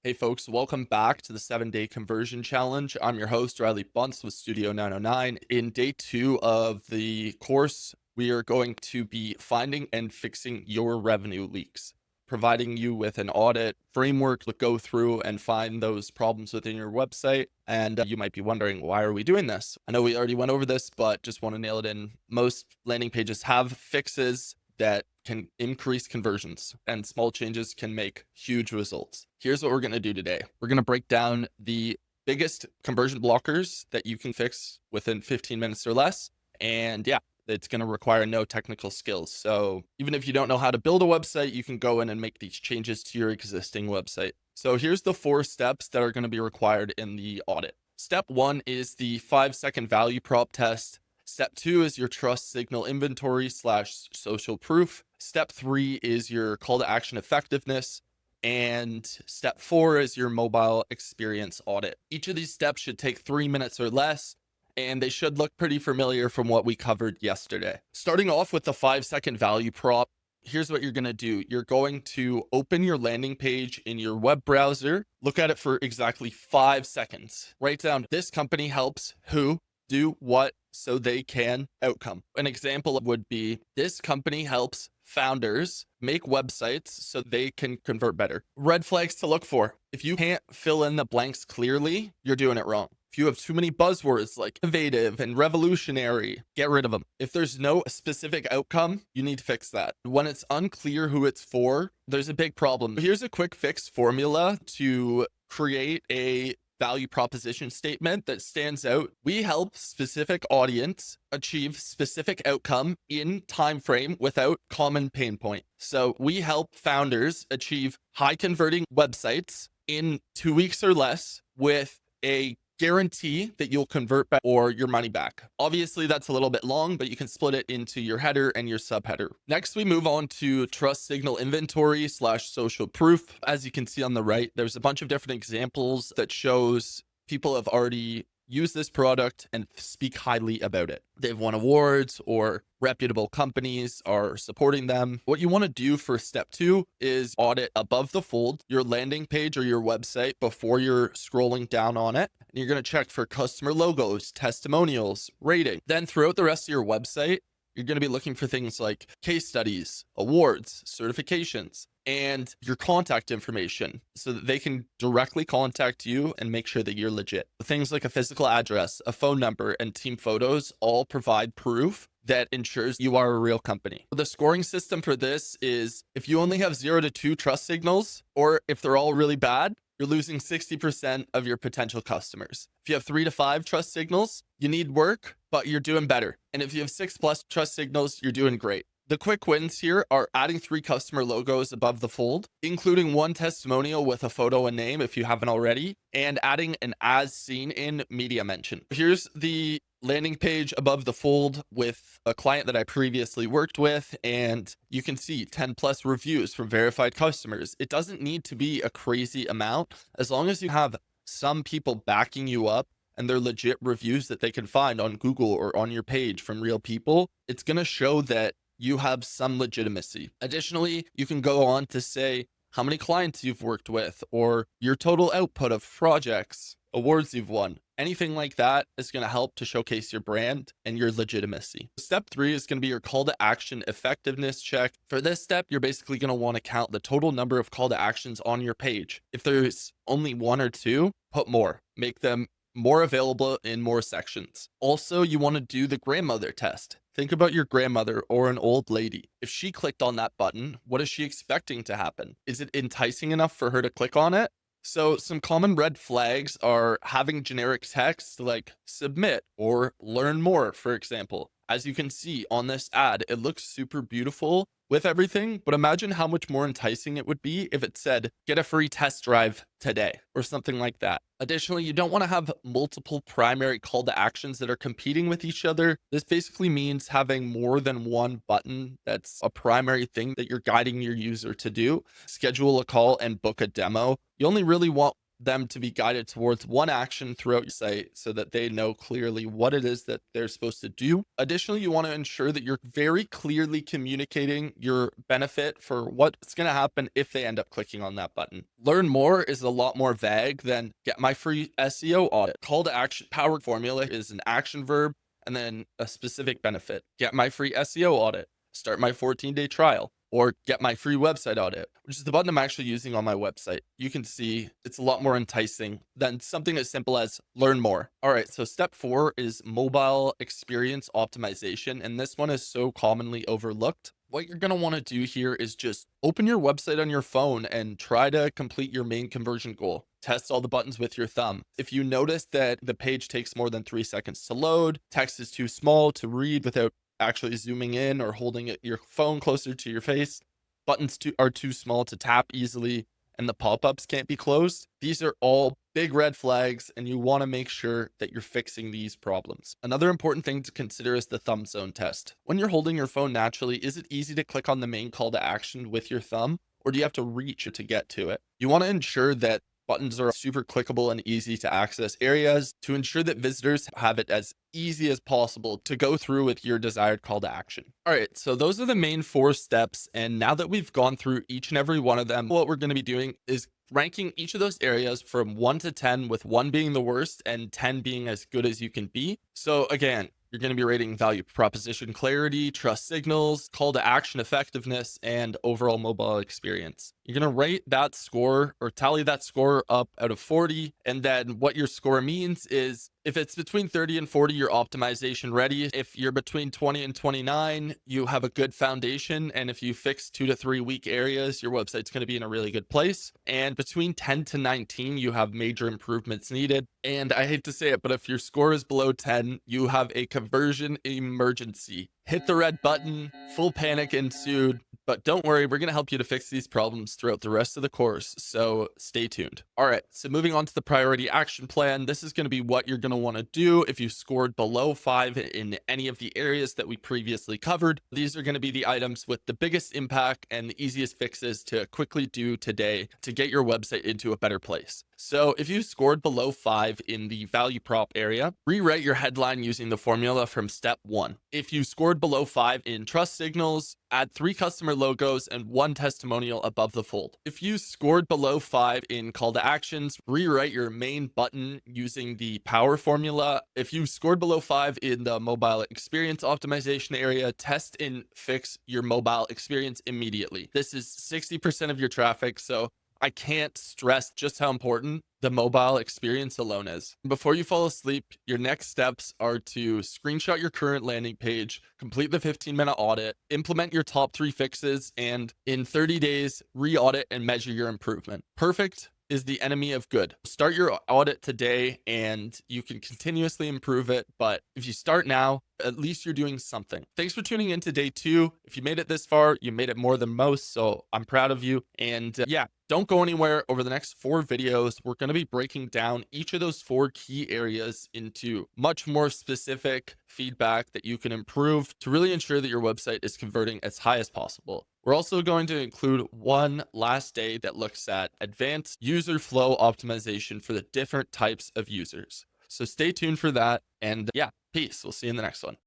Hey folks, welcome back to the 7-Day Conversion Challenge. I'm your host, Riley Bunce with Studio 909. In day 2 of the course, we are going to be finding and fixing your revenue leaks, providing you with an audit framework to go through and find those problems within your website. And you might be wondering, why are we doing this? I know we already went over this, but just want to nail it in. Most landing pages have fixes that can increase conversions, and small changes can make huge results. Here's what we're going to do today. We're going to break down the biggest conversion blockers that you can fix within 15 minutes or less. And yeah, it's going to require no technical skills. So even if you don't know how to build a website, you can go in and make these changes to your existing website. So here's the 4 steps that are going to be required in the audit. Step 1 is the 5-second value prop test. Step 2 is your trust signal inventory / social proof. Step 3 is your call to action effectiveness. And step 4 is your mobile experience audit. Each of these steps should take 3 minutes or less, and they should look pretty familiar from what we covered yesterday. Starting off with the 5-second value prop, here's what you're going to do. You're going to open your landing page in your web browser, look at it for exactly 5 seconds. Write down, this company helps who do what so they can outcome. An example would be, this company helps founders make websites so they can convert better. Red flags to look for. If you can't fill in the blanks clearly, you're doing it wrong. If you have too many buzzwords like innovative and revolutionary, get rid of them. If there's no specific outcome, you need to fix that. When it's unclear who it's for, there's a big problem. Here's a quick fix formula to create a value proposition statement that stands out. We help specific audience achieve specific outcome in time frame without common pain point. So we help founders achieve high converting websites in 2 weeks or less with a guarantee that you'll convert back or your money back. Obviously, that's a little bit long, but you can split it into your header and your subheader. Next, we move on to trust signal inventory / social proof. As you can see on the right, there's a bunch of different examples that shows people have already use this product and speak highly about it. They've won awards or reputable companies are supporting them. What you want to do for step 2 is audit above the fold your landing page or your website before you're scrolling down on it. And you're going to check for customer logos, testimonials, rating. Then throughout the rest of your website, you're going to be looking for things like case studies, awards, certifications, and your contact information so that they can directly contact you and make sure that you're legit. Things like a physical address, a phone number, and team photos all provide proof that ensures you are a real company. The scoring system for this is if you only have 0 to 2 trust signals, or if they're all really bad, you're losing 60% of your potential customers. If you have 3 to 5 trust signals, you need work, but you're doing better. And if you have 6+ trust signals, you're doing great. The quick wins here are adding 3 customer logos above the fold, including 1 testimonial with a photo and name if you haven't already, and adding an as seen in media mention. Here's the landing page above the fold with a client that I previously worked with, and you can see 10+ reviews from verified customers. It doesn't need to be a crazy amount. As long as you have some people backing you up and they're legit reviews that they can find on Google or on your page from real people, it's going to show that you have some legitimacy. Additionally, you can go on to say how many clients you've worked with or your total output of projects, awards you've won. Anything like that is going to help to showcase your brand and your legitimacy. Step 3 is going to be your call to action effectiveness check. For this step, you're basically going to want to count the total number of call to actions on your page. If there's only 1 or 2, put more. Make them more available in more sections. Also, you want to do the grandmother test. Think about your grandmother or an old lady. If she clicked on that button, what is she expecting to happen? Is it enticing enough for her to click on it? So some common red flags are having generic text like submit or learn more, for example. As you can see on this ad, it looks super beautiful with everything, but imagine how much more enticing it would be if it said, get a free test drive today or something like that. Additionally, you don't want to have multiple primary call to actions that are competing with each other. This basically means having more than 1 button that's a primary thing that you're guiding your user to do. Schedule a call and book a demo. You only really want them to be guided towards one action throughout your site so that they know clearly what it is that they're supposed to do. Additionally, you want to ensure that you're very clearly communicating your benefit for what's going to happen if they end up clicking on that button. Learn more is a lot more vague than get my free SEO audit. Call to action power formula is an action verb and then a specific benefit. Get my free SEO audit. Start my 14-day trial, or get my free website audit, which is the button I'm actually using on my website. You can see it's a lot more enticing than something as simple as learn more. All right, so step 4 is mobile experience optimization, and this one is so commonly overlooked. What you're going to want to do here is just open your website on your phone and try to complete your main conversion goal. Test all the buttons with your thumb. If you notice that the page takes more than 3 seconds to load, text is too small to read without actually zooming in or holding your phone closer to your face, buttons are too small to tap easily, and the pop-ups can't be closed, these are all big red flags, and you want to make sure that you're fixing these problems. Another important thing to consider is the thumb zone test. When you're holding your phone naturally, is it easy to click on the main call to action with your thumb, or do you have to reach to get to it? You want to ensure that buttons are super clickable and easy to access areas to ensure that visitors have it as easy as possible to go through with your desired call to action. All right, so those are the main 4 steps. And now that we've gone through each and every one of them, what we're going to be doing is ranking each of those areas from 1 to 10, with 1 being the worst and 10 being as good as you can be. So again, you're going to be rating value proposition clarity, trust signals, call to action effectiveness, and overall mobile experience. You're going to rate that score or tally that score up out of 40. And then what your score means is if it's between 30 and 40, you're optimization ready. If you're between 20 and 29, you have a good foundation. And if you fix 2 to 3 weak areas, your website's going to be in a really good place. And between 10 to 19, you have major improvements needed. And I hate to say it, but if your score is below 10, you have a conversion emergency. Hit the red button, full panic ensued. But don't worry, we're going to help you to fix these problems throughout the rest of the course, so stay tuned. All right, so moving on to the priority action plan, this is going to be what you're going to want to do if you scored below 5 in any of the areas that we previously covered. These are going to be the items with the biggest impact and the easiest fixes to quickly do today to get your website into a better place. So if you scored below 5 in the value prop area, rewrite your headline using the formula from step 1. If you scored below 5 in trust signals, add 3 customer logos and 1 testimonial above the fold. If you scored below 5 in call to actions, rewrite your main button using the power formula. If you scored below 5 in the mobile experience optimization area, test and fix your mobile experience immediately. This is 60% of your traffic, so I can't stress just how important the mobile experience alone is. Before you fall asleep, your next steps are to screenshot your current landing page, complete the 15-minute audit, implement your top 3 fixes, and in 30 days, re-audit and measure your improvement. Perfect is the enemy of good. Start your audit today and you can continuously improve it. But if you start now, at least you're doing something. Thanks for tuning in to day 2. If you made it this far, you made it more than most. So I'm proud of you. And yeah, don't go anywhere. Over the next 4 videos, we're going to be breaking down each of those 4 key areas into much more specific feedback that you can improve to really ensure that your website is converting as high as possible. We're also going to include one last day that looks at advanced user flow optimization for the different types of users. So stay tuned for that. And yeah, peace. We'll see you in the next one.